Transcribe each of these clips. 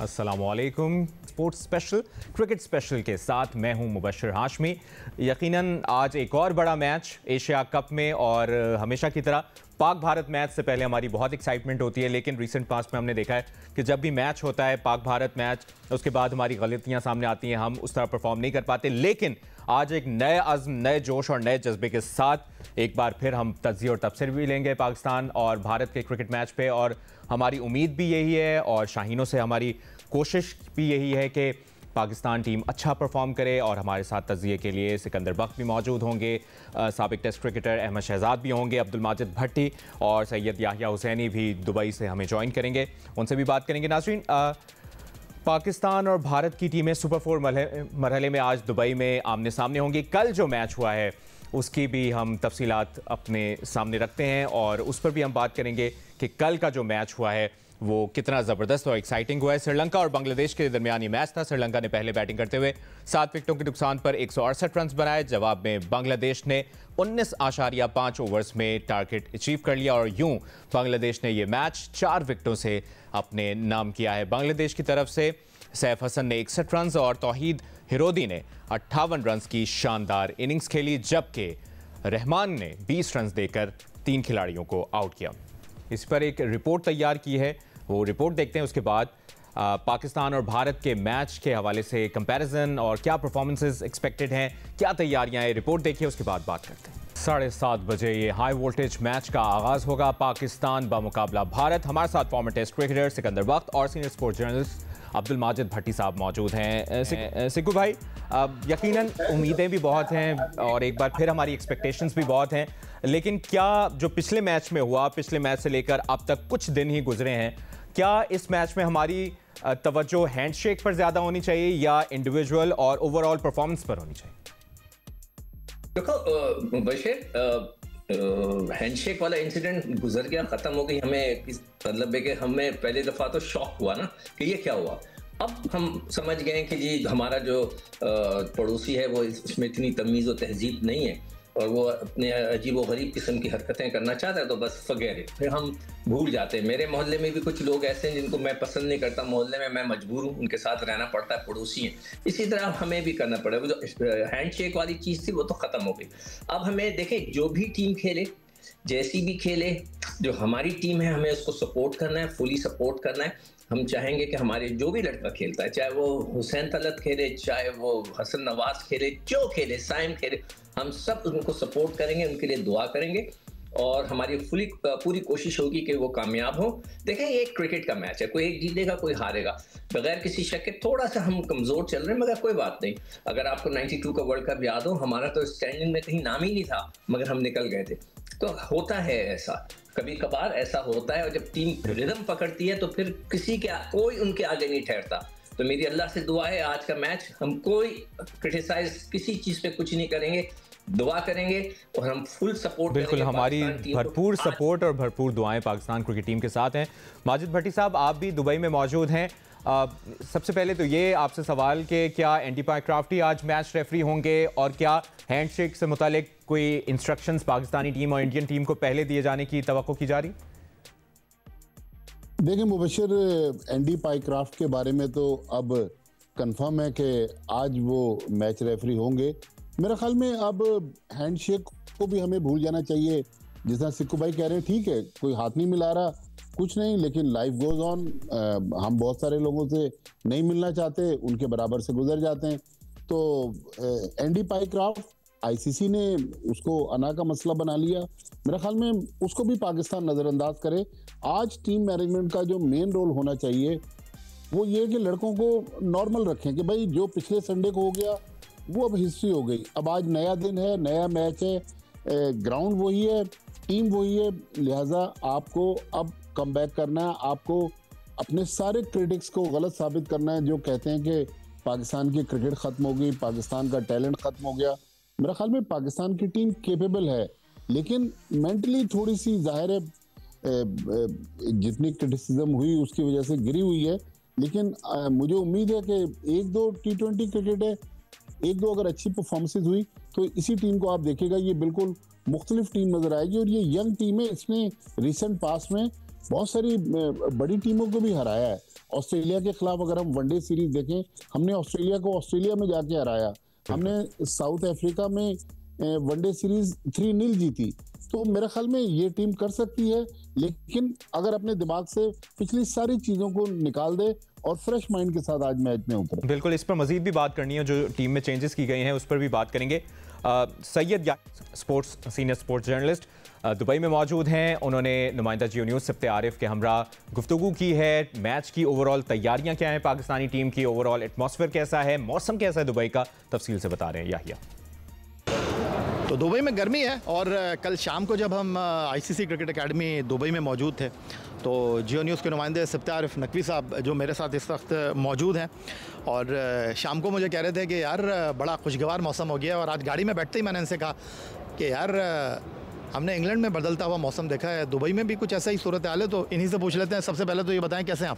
अस्सलामुअलैकुम। Sports special, cricket special के साथ मैं हूं मुबशर हाशमी। यकीनन आज एक और बड़ा मैच एशिया कप में, और हमेशा की तरह पाक भारत मैच से पहले हमारी बहुत एक्साइटमेंट होती है, लेकिन रीसेंट पास्ट में हमने देखा है कि जब भी मैच होता है पाक भारत मैच, उसके बाद हमारी गलतियां सामने आती हैं, हम उस तरह परफॉर्म नहीं कर पाते। लेकिन आज एक नए अज़्म, नए जोश और नए जज्बे के साथ एक बार फिर हम तज्ज़िये और तबसरे भी लेंगे पाकिस्तान और भारत के क्रिकेट मैच पे, और हमारी उम्मीद भी यही है और शाहीनों से हमारी कोशिश भी यही है कि पाकिस्तान टीम अच्छा परफॉर्म करे। और हमारे साथ तज़्ज़िये के लिए सिकंदर बख्त भी मौजूद होंगे, साबिक टेस्ट क्रिकेटर अहमद शहजाद भी होंगे, अब्दुल माजिद भट्टी और सैयद याहिया हुसैनी भी दुबई से हमें ज्वाइन करेंगे, उनसे भी बात करेंगे। नाज़रीन, पाकिस्तान और भारत की टीमें सुपर 4 मरहले में आज दुबई में आमने सामने होंगी। कल जो मैच हुआ है उसकी भी हम तफसीलात अपने सामने रखते हैं और उस पर भी हम बात करेंगे कि कल का जो मैच हुआ है वो कितना ज़बरदस्त और एक्साइटिंग हुआ है। श्रीलंका और बांग्लादेश के दरमियान ये मैच था। श्रीलंका ने पहले बैटिंग करते हुए 7 विकेटों के नुकसान पर 168 रन बनाए। जवाब में बांग्लादेश ने 19.5 ओवर्स में टारगेट अचीव कर लिया और यूं बांग्लादेश ने ये मैच 4 विकेटों से अपने नाम किया है। बांग्लादेश की तरफ से सैफ हसन ने 61 रन और तौहीद हिरोदी ने 58 रन की शानदार इनिंग्स खेली, जबकि रहमान ने 20 रन देकर 3 खिलाड़ियों को आउट किया। इस पर एक रिपोर्ट तैयार की है, वो रिपोर्ट देखते हैं। उसके बाद पाकिस्तान और भारत के मैच के हवाले से कंपैरिजन और क्या परफॉर्मेंसेस एक्सपेक्टेड हैं, क्या तैयारियां हैं, रिपोर्ट देखिए, उसके बाद बात करते हैं। 7:30 बजे ये हाई वोल्टेज मैच का आगाज होगा, पाकिस्तान बमुकाबला भारत। हमारे साथ former test cricketer Sikandar Bakht और senior sports journalist Abdul Majid Bhatti साहब मौजूद हैं। सिक्कू भाई, यकीनन उम्मीदें भी बहुत हैं और एक बार फिर हमारी एक्सपेक्टेशंस भी बहुत हैं, लेकिन क्या जो पिछले मैच में हुआ, पिछले मैच से लेकर अब तक कुछ दिन ही गुजरे हैं, क्या इस मैच में हमारी तवज्जो हैंडशेक पर ज़्यादा होनी चाहिए या इंडिविजुअल और ओवरऑल परफॉर्मेंस पर होनी चाहिए? देखो बशीर, हैंडशेक वाला इंसिडेंट गुजर गया, खत्म हो गई। हमें मतलब है कि हमें पहली दफा तो शॉक हुआ ना कि ये क्या हुआ। अब हम समझ गए कि जी हमारा जो पड़ोसी है वो इसमें इतनी तमीज़ और तहजीब नहीं है और वो अपने अजीब व गरीब किस्म की हरकतें करना चाहता है, तो बस फगेरे फिर हम भूल जाते हैं। मेरे मोहल्ले में भी कुछ लोग ऐसे हैं जिनको मैं पसंद नहीं करता, मोहल्ले में मैं मजबूर हूँ, उनके साथ रहना पड़ता है, पड़ोसी हैं। इसी तरह हमें भी करना पड़ेगा। वो जो हैंडशेक वाली चीज़ थी वो तो ख़त्म हो गई। अब हमें देखें, जो भी टीम खेले, जैसी भी खेले, जो हमारी टीम है हमें उसको सपोर्ट करना है, फुली सपोर्ट करना है। हम चाहेंगे कि हमारे जो भी लड़का खेलता है, चाहे वो हुसैन तलत खेले, चाहे वो हसन नवाज खेले, जो खेले, साइम खेले, हम सब उनको सपोर्ट करेंगे, उनके लिए दुआ करेंगे और हमारी पूरी कोशिश होगी कि वो कामयाब हो। देखें, ये एक क्रिकेट का मैच है, कोई एक जीतेगा कोई हारेगा। बगैर किसी शक के थोड़ा सा हम कमज़ोर चल रहे हैं, मगर कोई बात नहीं। अगर आपको 92 का वर्ल्ड कप याद हो, हमारा तो स्टैंडिंग में कहीं नाम ही नहीं था, मगर हम निकल गए थे। तो होता है ऐसा, कभी कभार ऐसा होता है, और जब टीम रिदम पकड़ती है तो फिर कोई उनके आगे नहीं ठहरता। तो मेरी अल्लाह से दुआ है, आज का मैच हम कोई क्रिटिसाइज किसी चीज़ पे कुछ नहीं करेंगे, दुआ करेंगे और हम फुल सपोर्ट। बिल्कुल, हमारी भरपूर सपोर्ट और भरपूर दुआएं पाकिस्तान क्रिकेट टीम के साथ हैं। माजिद भट्टी साहब, आप भी दुबई में मौजूद हैं। सबसे पहले तो ये आपसे सवाल कि क्या एंडी पायक्राफ्टी आज मैच रेफरी होंगे और क्या हैंडशेक से मुतालिक कोई इंस्ट्रक्शंस पाकिस्तानी टीम और इंडियन टीम को पहले दिए जाने की तवक्को की जा रही? देखिए मुबशर, एंडी पायक्राफ्ट के बारे में तो अब कंफर्म है कि आज वो मैच रेफरी होंगे। मेरे ख्याल में अब हैंडशेक को भी हमें भूल जाना चाहिए। जिस तरह सिक्कू भाई कह रहे हैं, ठीक है, कोई हाथ नहीं मिला रहा, कुछ नहीं, लेकिन लाइफ गोज ऑन। हम बहुत सारे लोगों से नहीं मिलना चाहते, उनके बराबर से गुजर जाते हैं। तो एंडी पायक्राफ्ट, आईसीसी ने उसको अना का मसला बना लिया। मेरे ख्याल में उसको भी पाकिस्तान नज़रअंदाज करे। आज टीम मैनेजमेंट का जो मेन रोल होना चाहिए वो ये कि लड़कों को नॉर्मल रखें कि भाई जो पिछले संडे को हो गया वो अब हिस्ट्री हो गई। अब आज नया दिन है, नया मैच है, ग्राउंड वही है, टीम वही है, लिहाजा आपको अब कम बैक करना है। आपको अपने सारे क्रिटिक्स को गलत साबित करना है जो कहते हैं कि पाकिस्तान की क्रिकेट ख़त्म हो गई, पाकिस्तान का टैलेंट ख़त्म हो गया। मेरा ख्याल में पाकिस्तान की टीम केपेबल है, लेकिन मेंटली थोड़ी सी ज़ाहिर है जितनी क्रिटिसिज्म हुई उसकी वजह से गिरी हुई है। लेकिन मुझे उम्मीद है कि 1-2 T20 क्रिकेट है, 1-2 अगर अच्छी परफॉर्मेंसेज हुई तो इसी टीम को आप देखिएगा ये बिल्कुल मुख्तलिफ टीम नज़र आएगी। और ये यंग टीम है, इसने रिसेंट पास में बहुत सारी बड़ी टीमों को भी हराया है ऑस्ट्रेलिया के खिलाफ अगर हम वनडे सीरीज देखें, हमने ऑस्ट्रेलिया को ऑस्ट्रेलिया में जाके हराया, हमने साउथ अफ्रीका में वनडे सीरीज 3-0 जीती। तो मेरे ख्याल में ये टीम कर सकती है, लेकिन अगर अपने दिमाग से पिछली सारी चीजों को निकाल दे और फ्रेश माइंड के साथ आज मैच में उतरे। बिल्कुल, इस पर मजीद भी बात करनी है, जो टीम में चेंजेस की गई हैं उस पर भी बात करेंगे। Syed sports senior sports journalist Dubai में मौजूद हैं, उन्होंने नुमाइंदा जियो न्यूज़ सिब्ते आरिफ के हमरा गुफ्तगू की है। मैच की ओवरऑल तैयारियां क्या हैं, पाकिस्तानी टीम की ओवरऑल एटमॉस्फेयर कैसा है, मौसम कैसा है दुबई का, तफसील से बता रहे हैं याहिया। तो दुबई में गर्मी है और कल शाम को जब हम आईसीसी क्रिकेट एकेडमी दुबई में मौजूद थे तो जियो न्यूज़ के नुमाइंदे सिब्ते आरिफ नकवी साहब जो मेरे साथ इस वक्त मौजूद हैं और शाम को मुझे कह रहे थे कि यार बड़ा खुशगवार मौसम हो गया। और आज गाड़ी में बैठते ही मैंने इनसे कहा कि यार हमने इंग्लैंड में बदलता हुआ मौसम देखा है, दुबई में भी कुछ ऐसा ही सूरत हाल है, तो इन्हीं से पूछ लेते हैं। सबसे पहले तो ये बताएं कैसे हैं आप?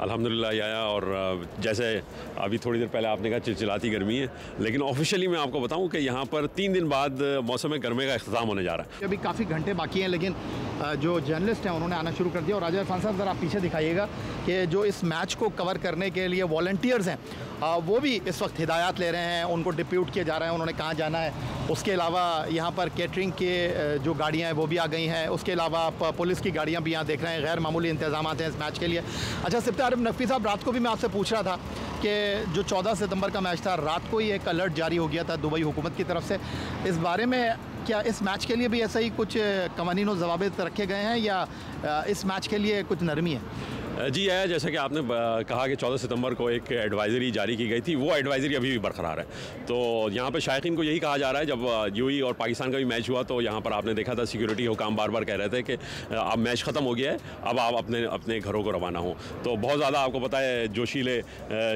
अल्हम्दुलिल्लाह याया, और जैसे अभी थोड़ी देर पहले आपने कहा चिलचिलाती गर्मी है, लेकिन ऑफिशियली मैं आपको बताऊं कि यहाँ पर 3 दिन बाद मौसम गर्मी का इख्तिताम होने जा रहा है। अभी काफ़ी घंटे बाकी हैं, लेकिन जो जर्नलिस्ट हैं उन्होंने आना शुरू कर दिया। और राजा इरफान साहब ज़रा आप पीछे दिखाइएगा कि जो इस मैच को कवर करने के लिए वॉलंटियर्स हैं वो भी इस वक्त हिदायत ले रहे हैं, उनको डिप्यूट किया जा रहा है उन्होंने कहाँ जाना है। उसके अलावा यहाँ पर कैटरिंग के जो गाड़ियाँ हैं वो भी आ गई हैं। उसके अलावा आप पुलिस की गाड़ियाँ भी यहाँ देख रहे हैं। गैर मामूली इंतजाम हैं इस मैच के लिए। अच्छा सिब्ते आरिफ नकवी साहब, रात को भी मैं आपसे पूछ रहा था कि जो 14 सितंबर का मैच था, रात को ही एक अलर्ट जारी हो गया था दुबई हुकूमत की तरफ से। इस बारे में क्या इस मैच के लिए भी ऐसा ही कुछ कवानीन और ज़वाबित रखे गए हैं या इस मैच के लिए कुछ नरमी है? जी आया, जैसा कि आपने कहा कि 14 सितंबर को एक एडवाइज़री जारी की गई थी, वो एडवाइज़री अभी भी बरकरार है। तो यहाँ पे शायकीन को यही कहा जा रहा है, जब यूएई और पाकिस्तान का भी मैच हुआ तो यहाँ पर आपने देखा था सिक्योरिटी हुकाम बार बार कह रहे थे कि अब मैच ख़त्म हो गया है, अब आप अपने अपने घरों को रवाना हो। तो बहुत ज़्यादा आपको पता है जोशीले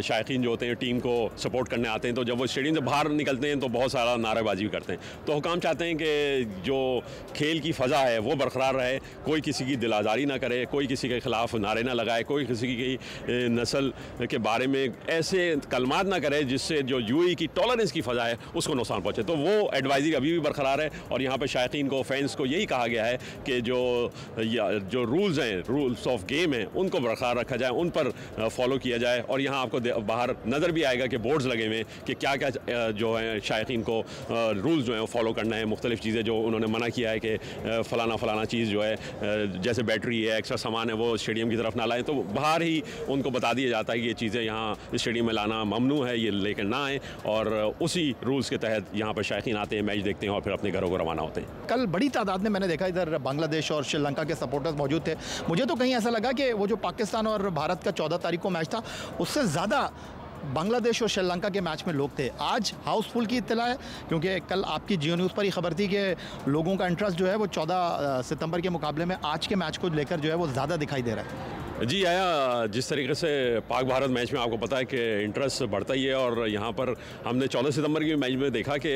शायकीन जो होते हैं टीम को सपोर्ट करने आते हैं, तो जब वो स्टेडियम से बाहर निकलते हैं तो बहुत सारा नारेबाजी भी करते हैं। तो हुकाम चाहते हैं कि जो खेल की फ़ज़ा है वो बरकरार रहे, कोई किसी की दिल आज़ारी ना करे, कोई किसी के ख़िलाफ़ नारे ना लगाए, कोई किसी की नस्ल के बारे में ऐसे कलमात ना करे जिससे जो यूएई की टॉलरेंस की फ़ज़ा है उसको नुकसान पहुँचे। तो वो एडवाइजरी अभी भी बरकरार है और यहाँ पर शायकीन को, फैंस को यही कहा गया है कि जो रूल्स हैं, रूल्स ऑफ गेम हैं, उनको बरकरार रखा जाए, उन पर फॉलो किया जाए। और यहाँ आपको बाहर नज़र भी आएगा कि बोर्ड्स लगे हुए हैं कि क्या क्या जो है शायकीन को रूल्स जो है वो फॉलो करना है। मुख्तलिफ चीज़ें जो उन्होंने मना किया है कि फ़लाना चीज़ जो है जैसे बैटरी है, एक्स्ट्रा सामान है, वो स्टेडियम की तरफ ना लाएँ। तो बाहर ही उनको बता दिया जाता है कि ये चीज़ें यहाँ स्टेडियम में लाना ममनू है, ये लेकर ना आए, और उसी रूल्स के तहत यहाँ पर शायकीन आते हैं, मैच देखते हैं और फिर अपने घरों को रवाना होते हैं। कल बड़ी तादाद में मैंने देखा इधर बांग्लादेश और श्रीलंका के सपोर्टर्स मौजूद थे। मुझे तो कहीं ऐसा लगा कि वो जो पाकिस्तान और भारत का 14 तारीख को मैच था उससे ज़्यादा बांग्लादेश और श्रीलंका के मैच में लोग थे। आज हाउसफुल की इत्तला है, क्योंकि कल आपकी जियो न्यूज़ पर ही खबर थी कि लोगों का इंटरेस्ट जो है वो 14 सितंबर के मुकाबले में आज के मैच को लेकर जो है वो ज़्यादा दिखाई दे रहा है। जी आया, जिस तरीके से पाक भारत मैच में आपको पता है कि इंटरेस्ट बढ़ता ही है, और यहाँ पर हमने 14 सितंबर के मैच में देखा कि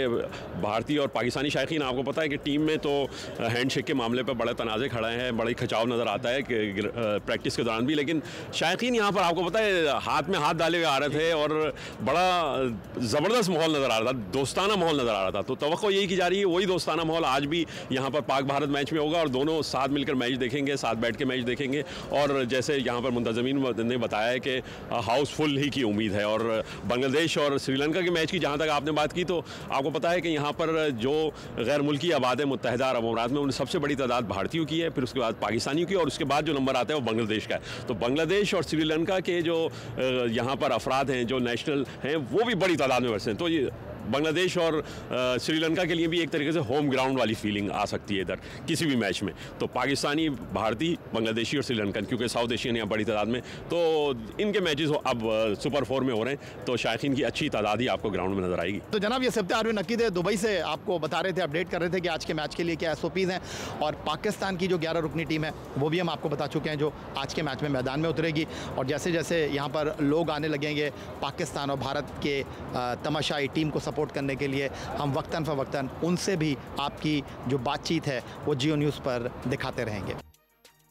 भारतीय और पाकिस्तानी शायकीन, आपको पता है कि टीम में तो हैंडशेक के मामले पर बड़े तनाज़े खड़े हैं, बड़ी खिंचाव नज़र आता है कि प्रैक्टिस के दौरान भी, लेकिन शायकीन यहाँ पर आपको पता है हाथ में हाथ डाले हुए आ रहे थे और बड़ा ज़बरदस्त माहौल नज़र आ रहा था, दोस्ताना माहौल नज़र आ रहा था। तो तवक्को यही की जा रही है वही दोस्ताना माहौल आज भी यहाँ पर पाक भारत मैच में होगा और दोनों साथ मिलकर मैच देखेंगे, साथ बैठ के मैच देखेंगे। और जैसे यहाँ पर मुंतज़मीन ने बताया है कि हाउसफुल ही की उम्मीद है। और बांग्लादेश और श्रीलंका के मैच की जहाँ तक आपने बात की, तो आपको पता है कि यहाँ पर जो गैर मुल्की आबाद है मुत्तहिदा अरब अमीरात में, उनमें सबसे बड़ी तादाद भारतीयों की है, फिर उसके बाद पाकिस्तानियों की, और उसके बाद जो नंबर आता है वो बांग्लादेश का है। तो बांग्लादेश और श्रीलंका के जो यहाँ पर अफराद हैं जो नेशनल हैं वो भी बड़ी तादाद में बसे हैं। तो ये बांग्लादेश और श्रीलंका के लिए भी एक तरीके से होम ग्राउंड वाली फीलिंग आ सकती है इधर किसी भी मैच में। तो पाकिस्तानी, भारतीय, बांग्लादेशी और श्रीलंकन, क्योंकि साउथ एशियन यहाँ बड़ी तादाद में, तो इनके मैचेस अब सुपर 4 में हो रहे हैं, तो शायकीन की अच्छी तादाद ही आपको ग्राउंड में नजर आएगी। तो जनाब, ये सिब्ते आरिफ नकवी थे दुबई से, आपको बता रहे थे, अपडेट कर रहे थे कि आज के मैच के लिए क्या SOPs हैं, और पाकिस्तान की जो 11 रुकनी टीम है वो भी हम आपको बता चुके हैं जो आज के मैच में मैदान में उतरेगी। और जैसे जैसे यहाँ पर लोग आने लगेंगे पाकिस्तान और भारत के तमाशाई टीम को सपोर्ट करने के लिए, हम वक्तन फ़वक्तन उनसे भी आपकी जो बातचीत है वो जियो न्यूज़ पर दिखाते रहेंगे।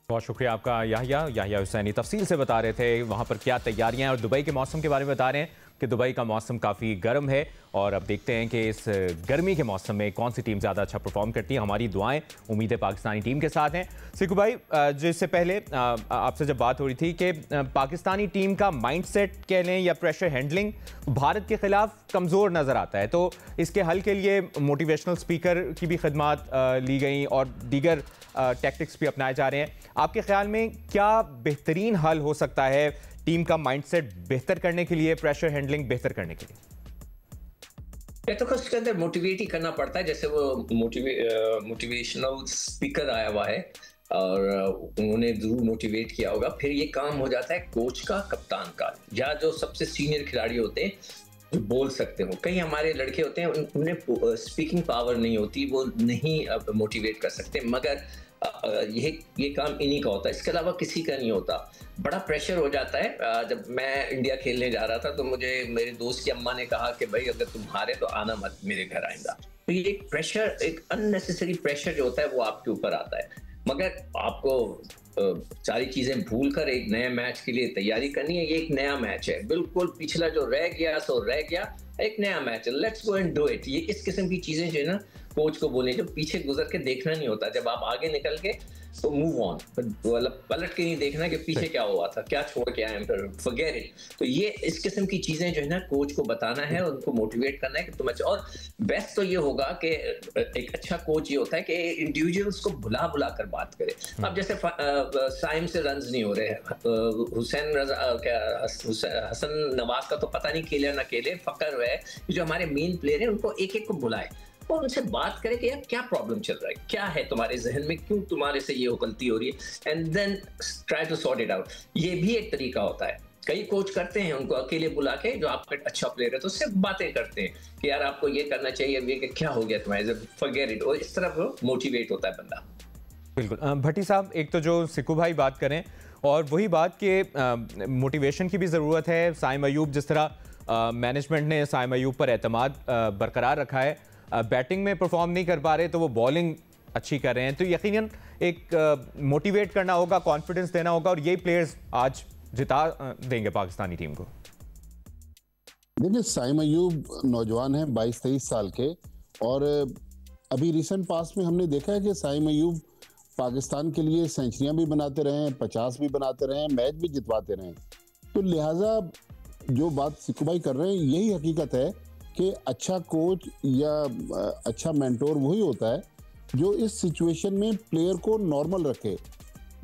बहुत शुक्रिया आपका याहिया हुसैनी, तफसील से बता रहे थे वहाँ पर क्या तैयारियाँ हैं और दुबई के मौसम के बारे में बता रहे हैं। कि दुबई का मौसम काफ़ी गर्म है और अब देखते हैं कि इस गर्मी के मौसम में कौन सी टीम ज़्यादा अच्छा परफॉर्म करती है। हमारी दुआएं उम्मीदें पाकिस्तानी टीम के साथ हैं। सिकू भाई, जिससे पहले आपसे जब बात हो रही थी कि पाकिस्तानी टीम का माइंडसेट कह लें या प्रेशर हैंडलिंग भारत के खिलाफ कमज़ोर नज़र आता है, तो इसके हल के लिए मोटिवेशनल स्पीकर की भी खिदमात ली गई और दीगर टैक्टिक्स भी अपनाए जा रहे हैं। आपके ख्याल में क्या बेहतरीन हल हो सकता है टीम का माइंडसेट बेहतर करने के लिए, प्रेशर हैंडलिंग बेहतर करने के लिए? तो उसके अंदर मोटिवेट ही करना पड़ता है। जैसे वो मोटिवेशनल स्पीकर आया हुआ है और उन्होंने जरूर मोटिवेट किया होगा। फिर ये काम हो जाता है कोच का, कप्तान का, या जो सबसे सीनियर खिलाड़ी होते हैं जो बोल सकते हो। कई हमारे लड़के होते हैं उन्हें स्पीकिंग पावर नहीं होती, वो नहीं मोटिवेट कर सकते, मगर ये काम इन्हीं का होता है, इसके अलावा किसी का नहीं होता। बड़ा प्रेशर हो जाता है। जब मैं इंडिया खेलने जा रहा था तो मुझे मेरे दोस्त की अम्मा ने कहा कि भाई अगर तुम हारे तो आना मत मेरे घर आएगा। तो ये एक प्रेशर, एक अननेसेसरी प्रेशर जो होता है वो आपके ऊपर आता है। मगर आपको सारी चीजें भूल कर एक नए मैच के लिए तैयारी करनी है। ये एक नया मैच है, बिल्कुल पिछला जो रह गया सो रह गया, एक नया मैच है, let's go and do it. ये इस किस्म की चीजें जो है ना कोच को बोलने, जब पीछे गुजर के देखना नहीं होता, जब आप आगे निकल के तो मूव ऑन, मतलब पलट के नहीं देखना कि पीछे क्या हुआ था, क्या छोड़ के आए, फिर फॉरगेट इट। तो ये इस किस्म की चीजें जो है ना कोच को बताना है, उनको मोटिवेट करना है कि तुम अच्छा। और बेस्ट तो ये होगा कि एक अच्छा कोच ये होता है कि इंडिविजुअल्स को बुला बुला कर बात करे। अब जैसे साइम से रन्स नहीं हो रहे, हुसैन रजा क्या हसन नवाज का तो पता नहीं खेले ना खेले, फकर है जो हमारे मेन प्लेयर हैं उनको एक एक को बुलाए और उनसे बात करें कि यार क्या प्रॉब्लम चल रहा है, क्या है तुम्हारे जहन में, क्यों तुम्हारे से ये गलती हो रही है, and then try to sort it out. ये भी एक तरीका होता है। कई कोच करते हैं उनको अकेले बुला के, जो आपका अच्छा प्लेयर है तो उससे बातें करते हैं कि यार आपको ये करना चाहिए, ये क्या हो गया तुम्हारे, फॉरगेट इट, और इस तरह मोटिवेट होता है बंदा। बिल्कुल भट्टी साहब, एक तो जो सिकू भाई बात करें और वही बात कि मोटिवेशन की भी ज़रूरत है। साइम अयूब, जिस तरह मैनेजमेंट ने साइम अयूब पर एतमाद बरकरार रखा है, बैटिंग में परफॉर्म नहीं कर पा रहे तो वो बॉलिंग अच्छी कर रहे हैं, तो यकीनन एक मोटिवेट करना होगा, कॉन्फिडेंस देना होगा और यही प्लेयर्स आज जिता देंगे पाकिस्तानी टीम को। देखिए, साइम अयूब नौजवान हैं, 22-23 साल के, और अभी रिसेंट पास्ट में हमने देखा है कि साइम अयूब पाकिस्तान के लिए सेंचुरियां भी बनाते रहे, 50 भी बनाते रहे, मैच भी जितवाते रहे। तो लिहाजा जो बात सिक्कू भाई कर रहे हैं यही हकीकत है कि अच्छा कोच या अच्छा मेंटोर वही होता है जो इस सिचुएशन में प्लेयर को नॉर्मल रखे।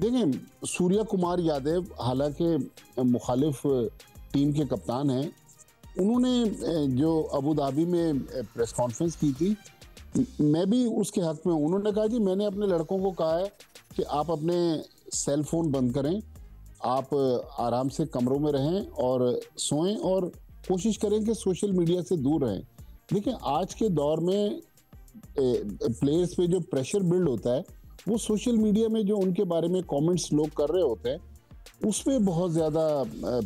देखें, सूर्या कुमार यादव हालांकि मुखालिफ टीम के कप्तान हैं, उन्होंने जो अबू धाबी में प्रेस कॉन्फ्रेंस की थी, मैं भी उसके हक में। उन्होंने कहा जी मैंने अपने लड़कों को कहा है कि आप अपने सेल फोन बंद करें, आप आराम से कमरों में रहें और सोएं और कोशिश करें कि सोशल मीडिया से दूर रहें। देखिए, आज के दौर में प्लेयर्स पे जो प्रेशर बिल्ड होता है वो सोशल मीडिया में जो उनके बारे में कमेंट्स लोग कर रहे होते हैं उसमें बहुत ज़्यादा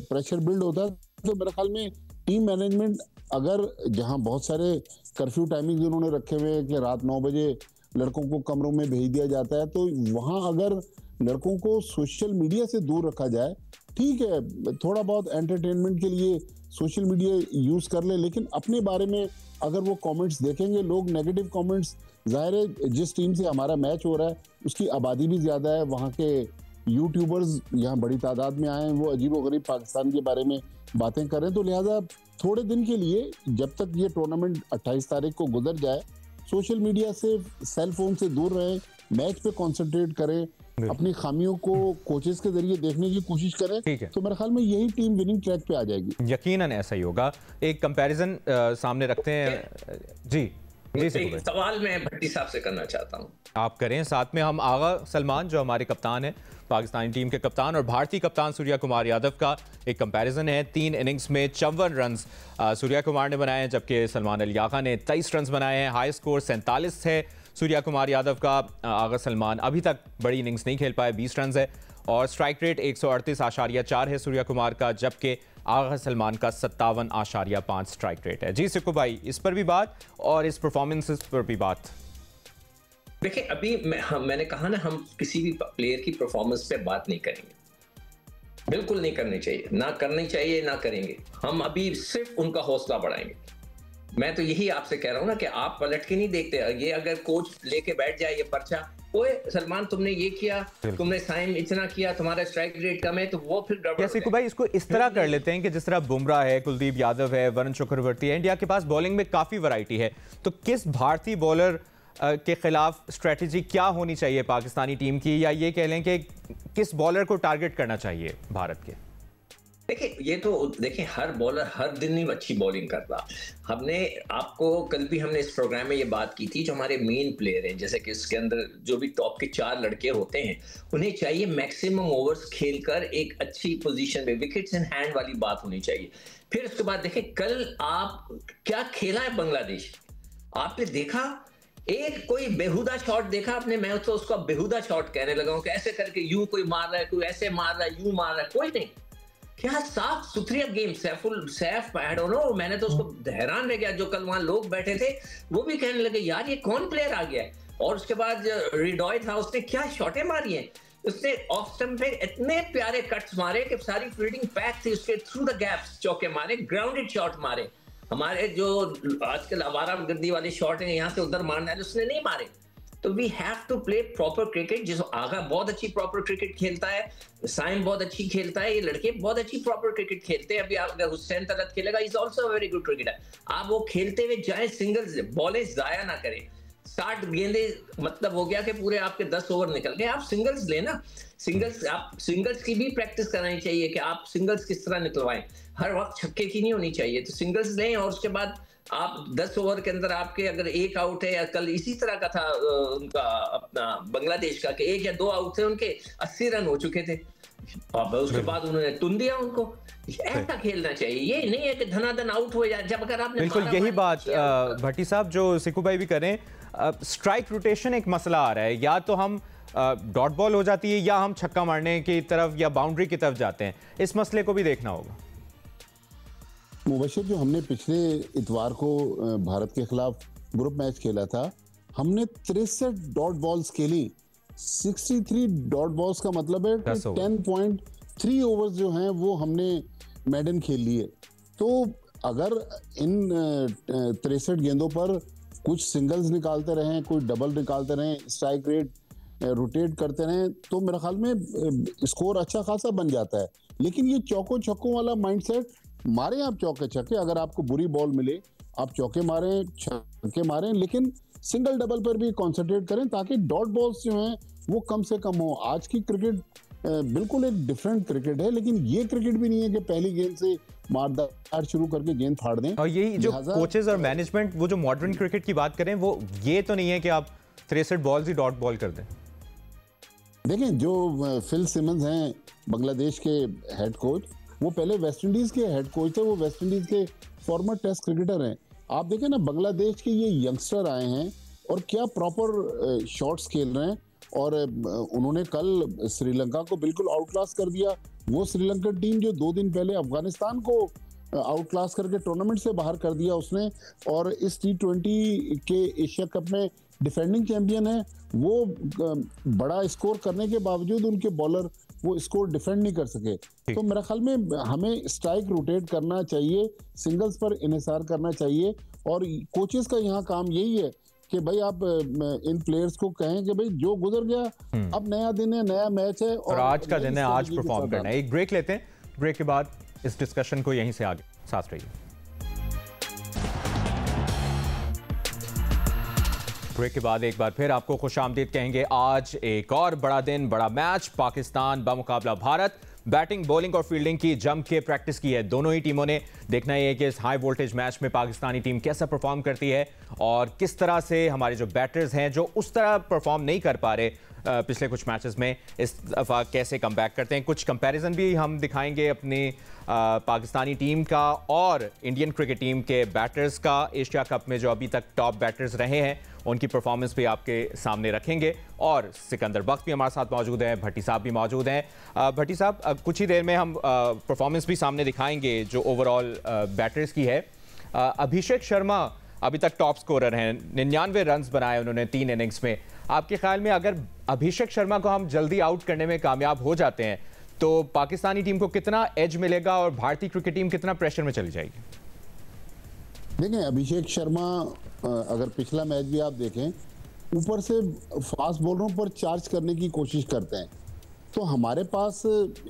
प्रेशर बिल्ड होता है। तो मेरे ख्याल में टीम मैनेजमेंट, अगर जहां बहुत सारे कर्फ्यू टाइमिंग उन्होंने रखे हुए हैं कि रात 9 बजे लड़कों को कमरों में भेज दिया जाता है, तो वहां अगर लड़कों को सोशल मीडिया से दूर रखा जाए, ठीक है थोड़ा बहुत एंटरटेनमेंट के लिए सोशल मीडिया यूज कर ले, लेकिन अपने बारे में अगर वो कमेंट्स देखेंगे लोग, नेगेटिव कमेंट्स, जाहिर है जिस टीम से हमारा मैच हो रहा है उसकी आबादी भी ज्यादा है, वहाँ के यूट्यूबर्स यहाँ बड़ी तादाद में आए हैं, वो अजीबोगरीब पाकिस्तान के बारे में बातें कर रहे हैं। तो लिहाजा थोड़े दिन के लिए, जब तक ये टूर्नामेंट 28 तारीख को गुजर जाए, सोशल मीडिया से, सेल फोन से दूर रहें, मैच पे कंसंट्रेट करें, अपनी खामियों को कोचेस के जरिए देखने की कोशिश करें, तो मेरे ख्याल में यही टीम विनिंग ट्रैक पे आ जाएगी। यकीनन ऐसा ही होगा। एक कंपैरिजन सामने रखते हैं जी। एक सवाल मैं भट्टी साहब से करना चाहता हूँ, आप करें। साथ में हम आगा सलमान जो हमारे कप्तान हैं, पाकिस्तानी टीम के कप्तान, और भारतीय कप्तान सूर्या कुमार यादव का एक कंपैरिजन है। 3 इनिंग्स में 54 रन सूर्या कुमार ने बनाए हैं, जबकि सलमान अली आगा ने 23 रन बनाए हैं। हाई स्कोर 47 है सूर्या कुमार यादव का। आगा सलमान अभी तक बड़ी इनिंग्स नहीं खेल पाए, 20 रन है, और स्ट्राइक रेट 138.4 है सूर्या कुमार का, जबकि आगा सलमान का 57.5 स्ट्राइक रेट है। जी सिक्कू भाई, इस पर भी बात और इस परफॉर्मेंस पर भी बात। देखिए, अभी मैंने कहा ना, हम किसी भी प्लेयर की परफॉर्मेंस पे बात नहीं करेंगे। बिल्कुल नहीं करनी चाहिए, ना करनी चाहिए, ना करेंगे। हम अभी सिर्फ उनका हौसला बढ़ाएंगे। मैं तो यही आपसे कह रहा हूं ना कि आप पलट के नहीं देखते। ये अगर कोच लेके बैठ जाए ये पर्चा, ओए सलमान तुमने ये किया, तुमने साइन इतना किया, तुम्हारा स्ट्राइक रेट कम है, तो वो फिर गड़बड़। सिकू भाई, इसको इस तरह कर लेते हैं कि जिस तरह बुमराह है, कुलदीप यादव है, वरुण चक्रवर्ती है, इंडिया के पास बॉलिंग में काफी वैरायटी है, तो किस भारतीय बॉलर के खिलाफ स्ट्रेटजी क्या होनी चाहिए पाकिस्तानी टीम की, या ये कह लें कि किस बॉलर को टारगेट करना चाहिए भारत के? देखिए, ये तो देखिए हर बॉलर हर दिन ही अच्छी बॉलिंग करता। हमने आपको कल भी हमने इस प्रोग्राम में ये बात की थी, जो हमारे मेन प्लेयर हैं, जैसे कि इसके अंदर जो भी टॉप के 4 लड़के होते हैं, उन्हें चाहिए मैक्सिमम ओवर्स खेलकर एक अच्छी पोजीशन में विकेट्स इन हैंड वाली बात होनी चाहिए। फिर उसके बाद देखें कल आप क्या खेला है बांग्लादेश। आपने देखा एक कोई बेहुदा शॉट देखा आपने? मैं तो उसको बेहुदा शॉट कहने लगा हूं कि ऐसे करके यूं कोई मार रहा है, कोई ऐसे मार रहा है, यूं मार रहा है, कोई नहीं। क्या साफ सुथरी game. Saif I don't know, मैंने तो उसको हैरान रह गया। जो कल वहां लोग बैठे थे वो भी कहने लगे यार ये कौन प्लेयर आ गया है। और उसके बाद रिडॉय था, उसने क्या शॉटें मारी हैं। उसने ऑफ स्टंप पे इतने प्यारे कट्स मारे कि सारी फील्डिंग पैक थी, उसके थ्रू द गैप्स चौके मारे, ग्राउंडेड शॉट मारे। हमारे जो आजकल आवारागर्दी वाले शॉट हैं यहाँ से उधर मारना है, उसने नहीं मारे। तो we have to play proper cricket. जिस आगा बहुत अच्छी प्रॉपर क्रिकेट खेलता है, साइम बहुत अच्छी खेलता है, ये लड़के बहुत अच्छी प्रॉपर क्रिकेट खेलते हैं। अभी अगर हुसैन तलत खेलेगा, is also a very good cricketer. आप वो खेलते हुए जाए, सिंगल्स बॉलें जाया ना करें। 60 गेंदे मतलब हो गया कि पूरे आपके 10 ओवर निकल गए। आप सिंगल्स लेना, सिंगल्स की भी प्रैक्टिस करानी चाहिए कि आप सिंगल्स किस तरह निकलवाएं। हर वक्त छक्के की नहीं होनी चाहिए। तो सिंगल्स लें और उसके बाद आप 10 ओवर के अंदर आपके अगर एक आउट है, या कल इसी तरह का था उनका अपना बांग्लादेश का कि 1 या 2 आउट थे उनके, 80 रन हो चुके थे। अब उसके बाद उन्होंने टुन दिया उनको। ऐसा खेलना चाहिए, ये नहीं है कि धनाधन आउट हो जाए। जब अगर आपने बिल्कुल यही बात भट्टी साहब जो सिकू भाई भी करें, स्ट्राइक रोटेशन एक मसला आ रहा है। या तो हम डॉट बॉल हो जाती है, या हम छक्का मारने की तरफ या बाउंड्री की तरफ जाते हैं। इस मसले को भी देखना होगा। मुबशर, जो हमने पिछले इतवार को भारत के खिलाफ ग्रुप मैच खेला था, हमने 63 डॉट बॉल्स खेली। 63 डॉट बॉल्स का मतलब है 10.3 ओवर्स जो हैं वो हमने मेडन खेल लिए। तो अगर इन 63 गेंदों पर कुछ सिंगल्स निकालते रहें, कोई डबल निकालते रहें, स्ट्राइक रेट रोटेट करते रहें, तो मेरे ख्याल में स्कोर अच्छा खासा बन जाता है। लेकिन ये चौकों छक्कों वाला माइंडसेट, मारें आप चौके छक्के, अगर आपको बुरी बॉल मिले आप चौके मारें, छक्के मारें, लेकिन सिंगल डबल पर भी कॉन्सेंट्रेट करें ताकि डॉट बॉल्स जो हैं वो कम से कम हो। आज की क्रिकेट बिल्कुल एक डिफरेंट क्रिकेट है, लेकिन ये क्रिकेट भी नहीं है कि पहली गेंद से मारदार शुरू करके गेंद फाड़ दें। और यही जो कोचेस और मैनेजमेंट, वो जो मॉडर्न क्रिकेट की बात करें, वो ये तो नहीं है कि आप 63 बॉल्स ही डॉट बॉल कर दें। देखें, जो फिल सिमंस हैं बांग्लादेश के हेड कोच, वो पहले वेस्ट इंडीज के हेड कोच थे, वो वेस्ट इंडीज के फॉर्मर टेस्ट क्रिकेटर हैं। आप देखें ना, बांग्लादेश के ये यंगस्टर आए हैं और क्या प्रॉपर शॉट्स खेल रहे हैं। और उन्होंने कल श्रीलंका को बिल्कुल आउट क्लास कर दिया। वो श्रीलंकन टीम जो 2 दिन पहले अफगानिस्तान को आउट क्लास करके टूर्नामेंट से बाहर कर दिया उसने, और इस T20 के एशिया कप में डिफेंडिंग चैंपियन है, वो बड़ा स्कोर करने के बावजूद उनके बॉलर वो स्कोर डिफेंड नहीं कर सके। तो मेरा ख्याल में हमें स्ट्राइक रोटेट करना चाहिए, सिंगल्स पर इन्हिसार करना चाहिए। और कोचेस का यहाँ काम यही है कि भाई आप इन प्लेयर्स को कहें कि भाई जो गुजर गया, अब नया दिन है, नया मैच है और आज का दिन है, आज परफॉर्म करना है। एक ब्रेक लेते हैं, ब्रेक के बाद इस डिस्कशन को यहीं से आगे साथ रहिए। ब्रेक के बाद एक बार फिर आपको खुशामदीद कहेंगे। आज एक और बड़ा दिन, बड़ा मैच। पाकिस्तान बमुकाबला भारत बैटिंग, बॉलिंग और फील्डिंग की जम के प्रैक्टिस की है दोनों ही टीमों ने। देखना यह है कि इस हाई वोल्टेज मैच में पाकिस्तानी टीम कैसा परफॉर्म करती है और किस तरह से हमारे जो बैटर्स हैं जो उस तरह परफॉर्म नहीं कर पा रहे पिछले कुछ मैचेस में, इस दफ़ा कैसे कम बैक करते हैं। कुछ कंपैरिजन भी हम दिखाएंगे अपनी पाकिस्तानी टीम का और इंडियन क्रिकेट टीम के बैटर्स का। एशिया कप में जो अभी तक टॉप बैटर्स रहे हैं उनकी परफॉर्मेंस भी आपके सामने रखेंगे। और सिकंदर बख्त भी हमारे साथ मौजूद हैं, भट्टी साहब भी मौजूद हैं। भट्टी साहब, कुछ ही देर में हम परफॉर्मेंस भी सामने दिखाएंगे जो ओवरऑल बैटर्स की है। अभिषेक शर्मा अभी तक टॉप स्कोरर हैं, 99 रन्स बनाए उन्होंने 3 इनिंग्स में। आपके ख्याल में अगर अभिषेक शर्मा को हम जल्दी आउट करने में कामयाब हो जाते हैं तो पाकिस्तानी टीम को कितना एज मिलेगा और भारतीय क्रिकेट टीम कितना प्रेशर में चली जाएगी? देखें, अभिषेक शर्मा अगर पिछला मैच भी आप देखें, ऊपर से फास्ट बॉलरों पर चार्ज करने की कोशिश करते हैं। तो हमारे पास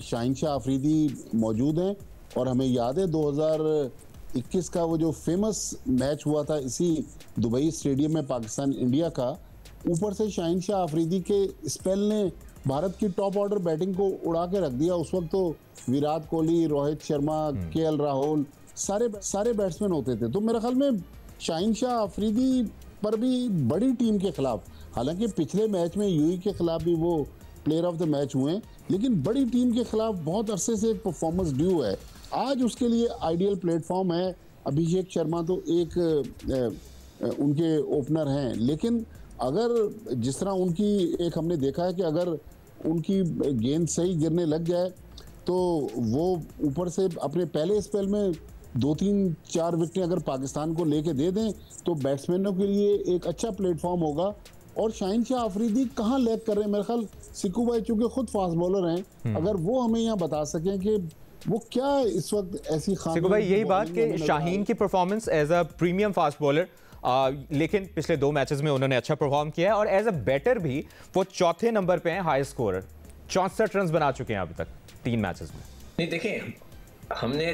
शाहीन शाह अफरीदी मौजूद हैं और हमें याद है 2021 का वो जो फेमस मैच हुआ था इसी दुबई स्टेडियम में पाकिस्तान इंडिया का, ऊपर से शाहीन शाह अफरीदी के स्पेल ने भारत की टॉप ऑर्डर बैटिंग को उड़ा के रख दिया। उस वक्त तो विराट कोहली, रोहित शर्मा, केएल राहुल सारे बैट्समैन होते थे। तो मेरे ख्याल में शाहीन शाह अफरीदी पर भी बड़ी टीम के खिलाफ, हालांकि पिछले मैच में यूएई के खिलाफ भी वो प्लेयर ऑफ द मैच हुए, लेकिन बड़ी टीम के खिलाफ बहुत अरसे से एक परफॉर्मेंस ड्यू है। आज उसके लिए आइडियल प्लेटफॉर्म है। अभिषेक शर्मा तो एक उनके ओपनर हैं, लेकिन अगर जिस तरह उनकी एक हमने देखा है कि अगर उनकी गेंद सही गिरने लग जाए तो वो ऊपर से अपने पहले स्पेल में 2-3-4 विकेटें अगर पाकिस्तान को लेके दे दें तो बैट्समैनों के लिए एक अच्छा प्लेटफॉर्म होगा। और शाहीन शाह अफरीदी कहाँ लैग कर रहे हैं, मेरे ख्याल सिक्कू भाई चूंकि खुद फास्ट बॉलर हैं, अगर वो हमें यहाँ बता सकें कि वो क्या इस वक्त ऐसी खामी। सिक्कू भाई, यही बात कि शाहीन की performance as a premium fast bowler, लेकिन पिछले 2 मैचेस में उन्होंने अच्छा परफॉर्म किया है और एज अ बैटर भी वो चौथे नंबर पे हैं हाई स्कोरर, 64 रन बना चुके हैं अभी तक 3 मैचेस में। नहीं, देखें, हमने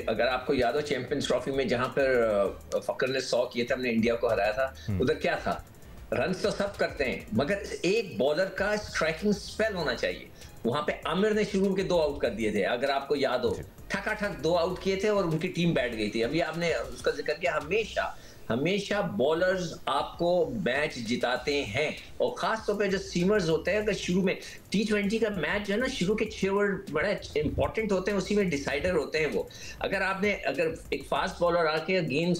अगर आपको याद हो चैंपियंस ट्रॉफी में जहां पर फकर ने 100 किए थे, हमने इंडिया को हराया था, उधर क्या था, रन तो सब करते हैं मगर एक बॉलर का स्ट्राइकिंग स्पेल होना चाहिए। वहां पे आमिर ने शुरू के 2 आउट कर दिए थे, अगर आपको याद हो, ठकाठक 2 आउट किए थे और उनकी टीम बैठ गई थी। अभी आपने उसका जिक्र किया, हमेशा बॉलर्स आपको मैच जिताते हैं और खास तौर पे जो सीमर्स होते हैं। अगर शुरू में T20 का मैच जो है ना, शुरू के 6 ओवर बड़े इंपॉर्टेंट होते हैं, उसी में डिसाइडर होते हैं वो। अगर एक फास्ट बॉलर आके गेंद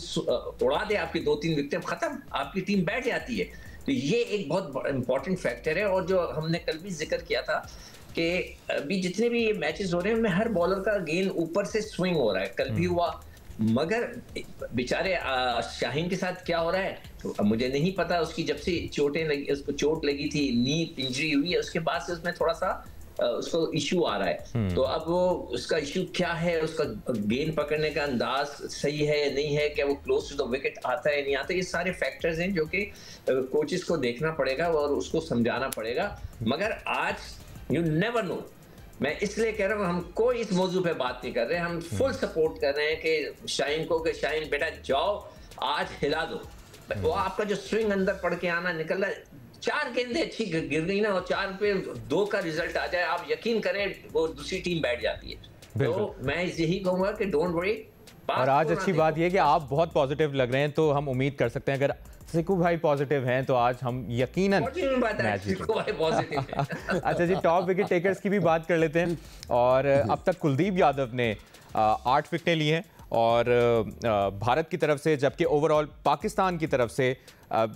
उड़ा दे आपकी 2-3 विकेट, खत्म, आपकी टीम बैठ जाती है। तो ये एक बहुत इंपॉर्टेंट फैक्टर है। और जो हमने कल भी जिक्र किया था कि अभी जितने भी ये मैचेस हो रहे हैं उनमें हर बॉलर का गेंद ऊपर से स्विंग हो रहा है, कल भी हुआ। मगर बेचारे शाहीन के साथ क्या हो रहा है तो मुझे नहीं पता। उसकी जब से उसको चोट लगी थी, नी इंजरी हुई है, उसके बाद से उसमें थोड़ा सा उसको इशू आ रहा है। तो अब वो उसका इशू क्या है, उसका गेंद पकड़ने का अंदाज सही है या नहीं है, क्या वो क्लोज टू द विकेट आता है नहीं आता, ये सारे फैक्टर्स हैं जो कि कोचेस को देखना पड़ेगा और उसको समझाना पड़ेगा। मगर आज यू नेवर नो, मैं इसलिए कह रहा हूँ, हम कोई इस मौजू पे बात नहीं कर रहे, हम फुल सपोर्ट कर रहे हैं कि शाहीन को, कि शाहीन बेटा जाओ आज हिला दो। वो आपका जो स्विंग अंदर पड़ के आना निकल रहा है, 4 गेंदें अच्छी गिर गई ना और 4 पे 2 का रिजल्ट आ जाए, आप यकीन करें वो दूसरी टीम बैठ जाती है। तो मैं यही कहूंगा कि डोंट वरी। और आज अच्छी बात यह कि आप बहुत पॉजिटिव लग रहे हैं, तो हम उम्मीद कर सकते हैं अगर सिक्कू भाई पॉजिटिव हैं तो आज हम यकीनन मैच जीतेंगे। अच्छा जी, टॉप विकेट टेकर्स की भी बात कर लेते हैं। और अब तक कुलदीप यादव ने 8 विकेटें ली हैं और भारत की तरफ से, जबकि ओवरऑल पाकिस्तान की तरफ से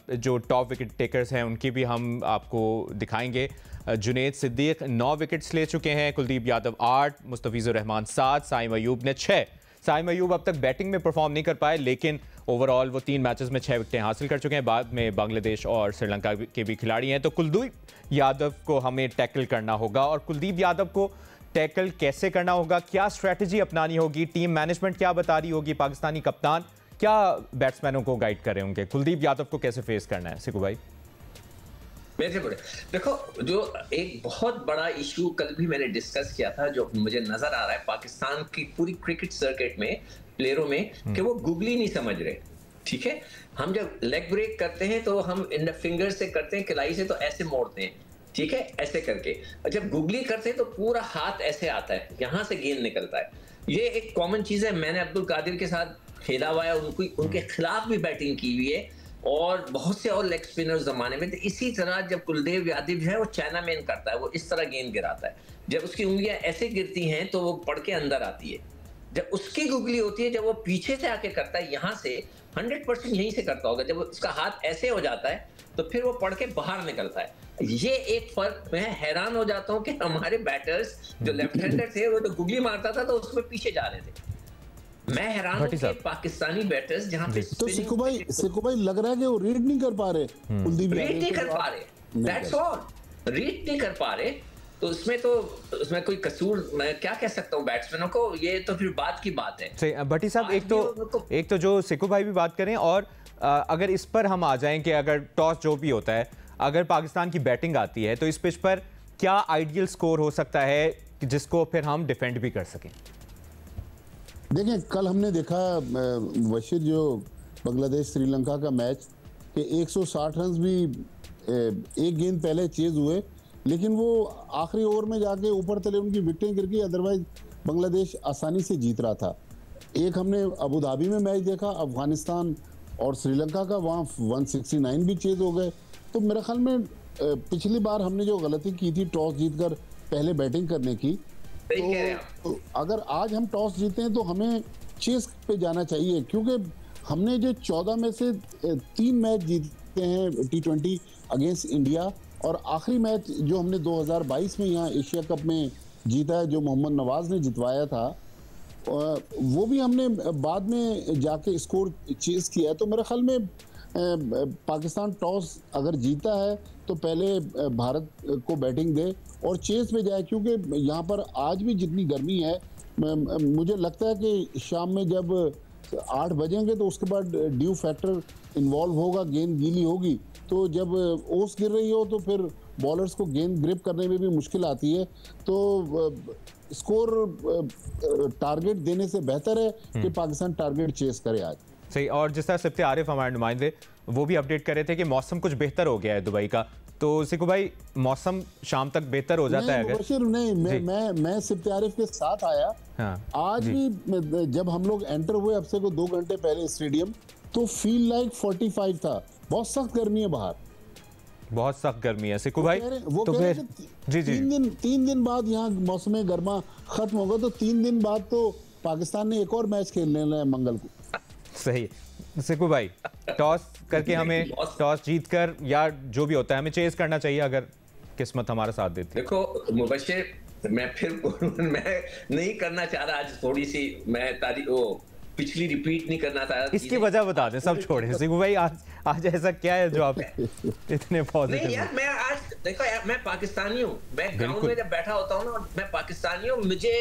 जो टॉप विकेट टेकर्स हैं उनकी भी हम आपको दिखाएंगे। जुनैद सिद्दीक 9 विकेट्स ले चुके हैं, कुलदीप यादव 8, मुस्तफिजुर रहमान 7, साइम अयूब ने 6। साइम अयूब अब तक बैटिंग में परफॉर्म नहीं कर पाए, लेकिन ओवरऑल वो 3 मैचेस में 6 विकेटें हासिल कर चुके हैं। बाद में बांग्लादेश और श्रीलंका के भी खिलाड़ी हैं। तो कुलदीप यादव को हमें टैकल करना होगा, और कुलदीप यादव को टैकल कैसे करना होगा, क्या स्ट्रैटेजी अपनानी होगी, टीम मैनेजमेंट क्या बता रही होगी, पाकिस्तानी कप्तान क्या बैट्समैनों को गाइड कर रहे होंगे, कुलदीप यादव को कैसे फेस करना है, सिक्कू भाई? देखो, जो एक बहुत बड़ा इशू कल भी मैंने डिस्कस किया था, जो मुझे नजर आ रहा है पाकिस्तान की पूरी क्रिकेट सर्किट में प्लेयरों में, कि वो गुगली नहीं समझ रहे। ठीक है, हम जब लेग ब्रेक करते हैं तो हम इन फिंगर से करते हैं, कलाई से तो ऐसे मोड़ते हैं, ठीक है, ऐसे करके। जब गुगली करते हैं तो पूरा हाथ ऐसे आता है, यहां से गेंद निकलता है। ये एक कॉमन चीज है, मैंने अब्दुल कादिर के साथ खेला हुआ है, उनके खिलाफ भी बैटिंग की हुई है और बहुत से और लेग स्पिनर जमाने में। तो इसी तरह जब कुलदीप यादव जो है वो चाइना मैन करता है, वो इस तरह गेंद गिराता है। जब उसकी उंगलियां ऐसे गिरती हैं तो वो पड़ के अंदर आती है। जब उसकी गुगली होती है, जब वो पीछे से आके करता है, यहाँ से 100% यहीं से करता होगा, जब उसका हाथ ऐसे हो जाता है तो फिर वो पड़ के बाहर निकलता है। ये एक फर्क, मैं हैरान हो जाता हूँ कि हमारे बैटर्स जो लेफ्ट हैंडर थे वो तो गुगली मारता था तो उसमें पीछे जा रहे थे। मैं हैरान हूं कि पाकिस्तानी बैटर्स जहां पे तो सिक्कू भाई लग रहा है कि वो रीड नहीं कर पा रहे, कुलदीप रीड नहीं कर पा रहे, दैट्स ऑल, रीड नहीं कर पा रहे। तो उसमें कोई कसूर मैं क्या कह सकता हूँ बैट्समैनों को, ये तो फिर बात की बात है। सही भट्टी साहब, एक तो जो सिक्कू भाई भी बात करें, और अगर इस पर हम आ जाएं कि अगर टॉस जो भी होता है, अगर पाकिस्तान की बैटिंग आती है तो इस पिच पर क्या आइडियल स्कोर हो सकता है जिसको फिर हम डिफेंड भी कर सकें? देखिए, कल हमने देखा बशीर, जो बांग्लादेश श्रीलंका का मैच, कि 160 रन भी एक गेंद पहले चेज हुए, लेकिन वो आखिरी ओवर में जाके ऊपर तले उनकी विकेटें गिर गई, अदरवाइज बांग्लादेश आसानी से जीत रहा था। एक हमने अबू धाबी में मैच देखा अफगानिस्तान और श्रीलंका का, वहाँ 169 भी चेज हो गए। तो मेरे ख्याल में पिछली बार हमने जो गलती की थी टॉस जीतकर पहले बैटिंग करने की, तो अगर आज हम टॉस जीते हैं तो हमें चेस पे जाना चाहिए, क्योंकि हमने जो 14 में से 3 मैच जीते हैं T20 अगेंस्ट इंडिया, और आखिरी मैच जो हमने 2022 में यहाँ एशिया कप में जीता है, जो मोहम्मद नवाज ने जितवाया था, वो भी हमने बाद में जाके स्कोर चेस किया है। तो मेरे ख्याल में पाकिस्तान टॉस अगर जीता है तो पहले भारत को बैटिंग दे और चेस पे जाए, क्योंकि यहाँ पर आज भी जितनी गर्मी है, मुझे लगता है कि शाम में जब 8 बजेंगे तो उसके बाद ड्यू फैक्टर इन्वॉल्व होगा, गेंद गीली होगी, तो जब ओस गिर रही हो तो फिर बॉलर्स को गेंद ग्रिप करने में भी मुश्किल आती है। तो स्कोर टारगेट देने से बेहतर है कि पाकिस्तान टारगेट चेस करे आज। सही। और जिस तरह सिफ्ते आरिफ हमारे नुमाइंदे वो भी अपडेट कर रहे थे कि मौसम कुछ बेहतर हो गया है दुबई का, तो सिक्कू भाई मौसम शाम तक बेहतर हो जाता है अगर? नहीं, मैं सिफ्ते आरिफ के साथ आया। हाँ, आज भी जब हम लोग एंटर हुए अब से को 2 घंटे पहले स्टेडियम, तो फील लाइक 45 था। बहुत सख्त गर्मी है बाहर, बहुत सख्त गर्मी है सिक्कू भाई। वो तो फिर जी 3 दिन बाद यहाँ मौसम गर्मा खत्म होगा, तो 3 दिन बाद तो पाकिस्तान ने एक और मैच खेलने है मंगल को। सही। सिक्कू भाई, टॉस करके हमें टॉस जीतकर या जो भी होता है हमें चेस करना चाहिए अगर किस्मत हमारा साथ देती है। देखो मुबश्शिर, मैं नहीं करना चाह रहा आज, थोड़ी सी मैं पिछली रिपीट नहीं करना चाह रहा। इसकी वजह बता दें, सब छोड़े। सिक्कू भाई, आज ऐसा क्या है जो आप इतने पॉजिटिव? नहीं यार, मैं आज देखो यार, मैं पाकिस्तानी हूँ, मैं ग्राउंड में जब बैठा होता हूँ ना, मैं पाकिस्तानी हूँ। मुझे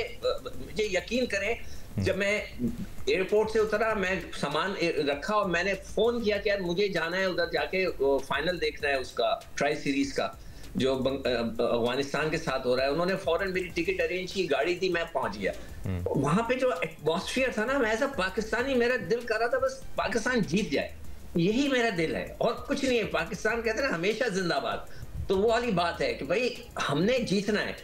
यकीन करें, जब मैं एयरपोर्ट से उतरा, मैं सामान रखा और मैंने फोन किया कि यार मुझे जाना है उधर, जाके फाइनल देखना है उसका, ट्राई सीरीज का जो अफगानिस्तान के साथ हो रहा है। उन्होंने फौरन मेरी टिकट अरेंज की, गाड़ी दी, मैं पहुंच गया। वहां पे जो एटमॉस्फेयर था ना, मैं ऐसा पाकिस्तानी, मेरा दिल कर रहा था बस पाकिस्तान जीत जाए, यही मेरा दिल है और कुछ नहीं है। पाकिस्तान कहते हैं हमेशा जिंदाबाद, तो वो वाली बात है कि भाई हमने जीतना है।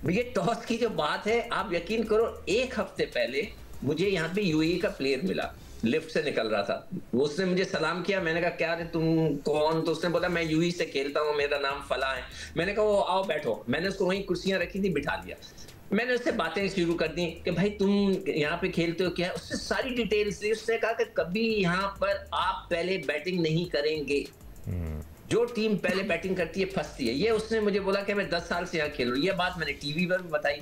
ये टॉस की जो बात है, आप यकीन करो, 1 हफ्ते पहले मुझे यहाँ पे यूएई का प्लेयर मिला, लिफ्ट से निकल रहा था, उसने मुझे सलाम किया। मैंने कहा क्या रे तुम कौन? तो उसने बोला मैं यूएई से खेलता हूँ, मेरा नाम फला है। मैंने कहा वो आओ बैठो। मैंने उसको वहीं कुर्सियां रखी थी, बिठा दिया। मैंने उससे बातें शुरू कर दी कि भाई तुम यहाँ पे खेलते हो क्या? उससे सारी डिटेल्स दी। उसने कहा कि कभी यहाँ पर आप पहले बैटिंग नहीं करेंगे, जो टीम पहले बैटिंग करती है फंसती है। ये उसने मुझे बोला कि मैं 10 साल से यहाँ खेल रहा हूँ। ये बात मैंने टीवी पर भी बताई।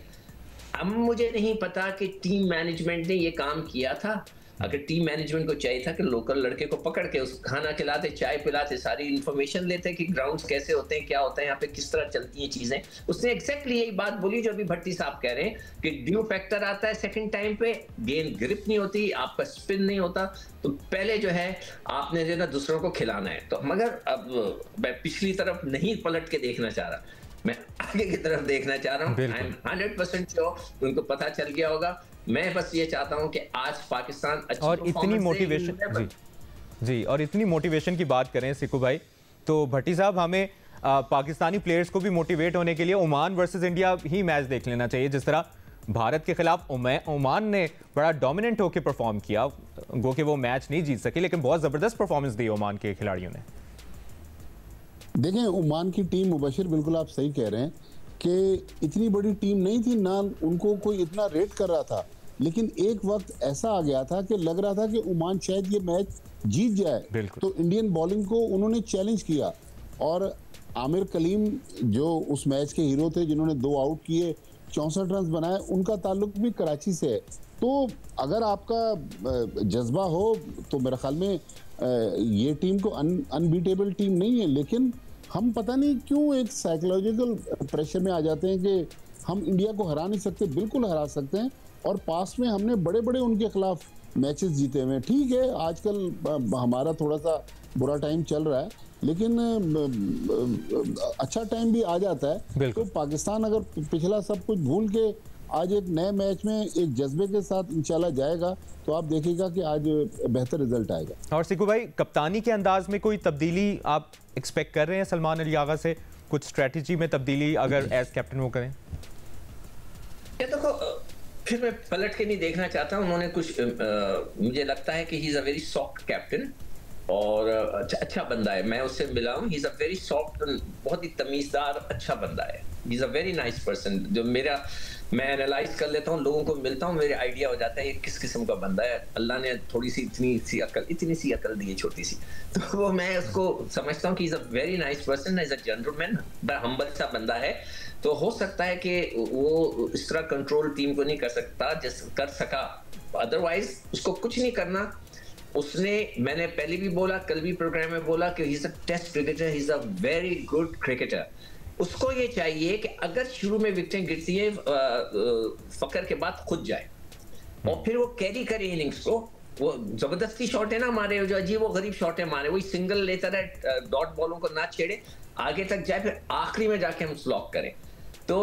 अब मुझे नहीं पता कि टीम मैनेजमेंट ने ये काम किया था। अगर टीम मैनेजमेंट को चाहिए था कि लोकल लड़के को पकड़ के उस खाना खिलाते, चाय पिलाते, सारी इन्फॉर्मेशन लेते कि ग्राउंड्स कैसे होते हैं, क्या होता है यहाँ पे, किस तरह चलती हैं चीजें। उसने एग्जैक्टली यही बात बोली जो अभी भट्टी साहब कह रहे हैं कि ड्यू फैक्टर आता है सेकंड टाइम पे, गेंद ग्रिप नहीं होती, आपका स्पिन नहीं होता, तो पहले जो है आपने जो ना दूसरों को खिलाना है। तो मगर अब मैं पिछली तरफ नहीं पलट के देखना चाह रहा, मैं आगे की तरफ देखना चाह रहा हूँ। आई एम 100% श्योर उनको पता चल गया होगा। मैं बस ये चाहता हूँ कि आज पाकिस्तान अच्छी और इतनी मोटिवेशन जी और इतनी मोटिवेशन की बात करें सिक्कू भाई, तो भट्टी साहब हमें पाकिस्तानी प्लेयर्स को भी मोटिवेट होने के लिए ओमान वर्सेस इंडिया ही मैच देख लेना चाहिए। जिस तरह भारत के खिलाफ ओमान ने बड़ा डोमिनेंट होकर परफॉर्म किया, गो कि वो मैच नहीं जीत सके, लेकिन बहुत जबरदस्त परफॉर्मेंस दी ओमान के खिलाड़ियों ने। देखें, ओमान की टीम, मुबशिर बिल्कुल आप सही कह रहे हैं कि इतनी बड़ी टीम नहीं थी, ना उनको कोई इतना रेट कर रहा था, लेकिन एक वक्त ऐसा आ गया था कि लग रहा था कि ओमान शायद ये मैच जीत जाए। तो इंडियन बॉलिंग को उन्होंने चैलेंज किया और आमिर कलीम जो उस मैच के हीरो थे, जिन्होंने 2 आउट किए, 64 रन बनाए, उनका ताल्लुक भी कराची से है। तो अगर आपका जज्बा हो तो मेरे ख्याल में ये टीम को अनबीटेबल टीम नहीं है, लेकिन हम पता नहीं क्यों एक साइकोलॉजिकल प्रेशर में आ जाते हैं कि हम इंडिया को हरा नहीं सकते। बिल्कुल हरा सकते हैं, और पास में हमने बड़े बड़े उनके खिलाफ मैचेस जीते हुए हैं। ठीक है, आजकल हमारा थोड़ा सा बुरा टाइम चल रहा है, लेकिन अच्छा टाइम भी आ जाता है। तो पाकिस्तान अगर पिछला सब कुछ भूल के आज एक नए मैच में एक जज्बे के साथ इंशाल्लाह जाएगा, तो आप देखिएगा कि आज बेहतर रिजल्ट आएगा। और सिकू भाई, कप्तानी के अंदाज में कोई तब्दीली आप एक्सपेक्ट कर रहे हैं सलमान अली आगा से? कुछ स्ट्रेटजी में तब्दीली अगर एज कैप्टन वो करें? ये देखो, फिर मैं पलट के नहीं देखना चाहता हूँ। उन्होंने कुछ मुझे लगता है कि he is a very soft captain, और अच्छा बंदा है। मैं उससे मिला हूँ, ही इज अ वेरी सॉफ्ट, बहुत ही तमीज़दार अच्छा बंदा है। ही is a very nice person. जो मैं एनालाइज कर लेता हूँ, लोगों को मिलता हूँ, मेरे आइडिया हो जाता है ये किस किस्म का बंदा है। अल्लाह ने थोड़ी सी इतनी सी अकल दी है, छोटी सी, तो वो मैं उसको समझता हूँ कि is a very nice person, is a gentleman, बड़ा हम्बल सा बंदा है। तो हो सकता है कि वो इस तरह कंट्रोल टीम को नहीं कर सकता जैसे कर सका, अदरवाइज उसको कुछ नहीं करना। उसने, मैंने पहले भी बोला, कल भी प्रोग्राम में बोला कि he is a test cricketer, he is a very good cricketer. उसको ये चाहिए कि अगर शुरू में विकेटें गिरती है फकर के बाद खुद जाए और फिर वो कैरी करे इनिंग्स को। वो जबरदस्ती शॉट है ना मारे, जो अजीब वो गरीब शॉट है मारे, वही सिंगल लेता रहे, डॉट बॉलों को ना छेड़े, आगे तक जाए, फिर आखिरी में जाके हम स्लॉक करें। तो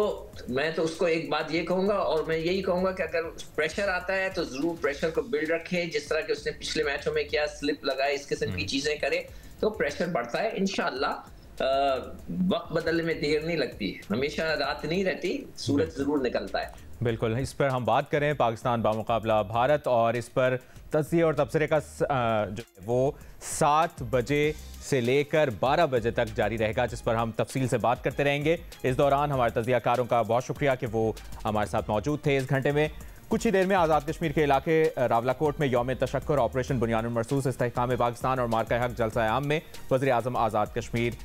मैं तो उसको एक बात ये कहूंगा, और मैं यही कहूंगा कि अगर प्रेशर आता है तो जरूर प्रेशर को बिल्ड रखे, जिस तरह के उसने पिछले मैचों में किया, स्लिप लगाए, इस किस्म की चीजें करे, तो प्रेशर बढ़ता है। इंशाल्लाह वक्त बदलने में देर नहीं लगती, हमेशा रात नहीं रहती, सूरज जरूर निकलता है। बिल्कुल, इस पर हम बात करें पाकिस्तान बामुकाबला भारत, और इस पर तज़किया और तबसरे का जो है वो 7 बजे से लेकर 12 बजे तक जारी रहेगा, जिस पर हम तफसील से बात करते रहेंगे। इस दौरान हमारे तज़कियाकारों का बहुत शुक्रिया कि वो हमारे साथ मौजूद थे इस घंटे में। कुछ ही देर में आज़ाद कश्मीर के इलाके रावलाकोट में यौम तशक्कुर ऑपरेशन बुनियानुल मरसूस इस्तेहकाम पाकिस्तान और मार्का हक जलसा आम में वज़ीर आज़म आज़ाद कश्मीर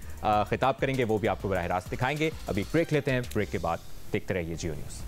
खिताब करेंगे, वो भी आपको बराह रास्त दिखाएंगे। अभी ब्रेक लेते हैं, ब्रेक के बाद देखते रहिए जियो न्यूज़।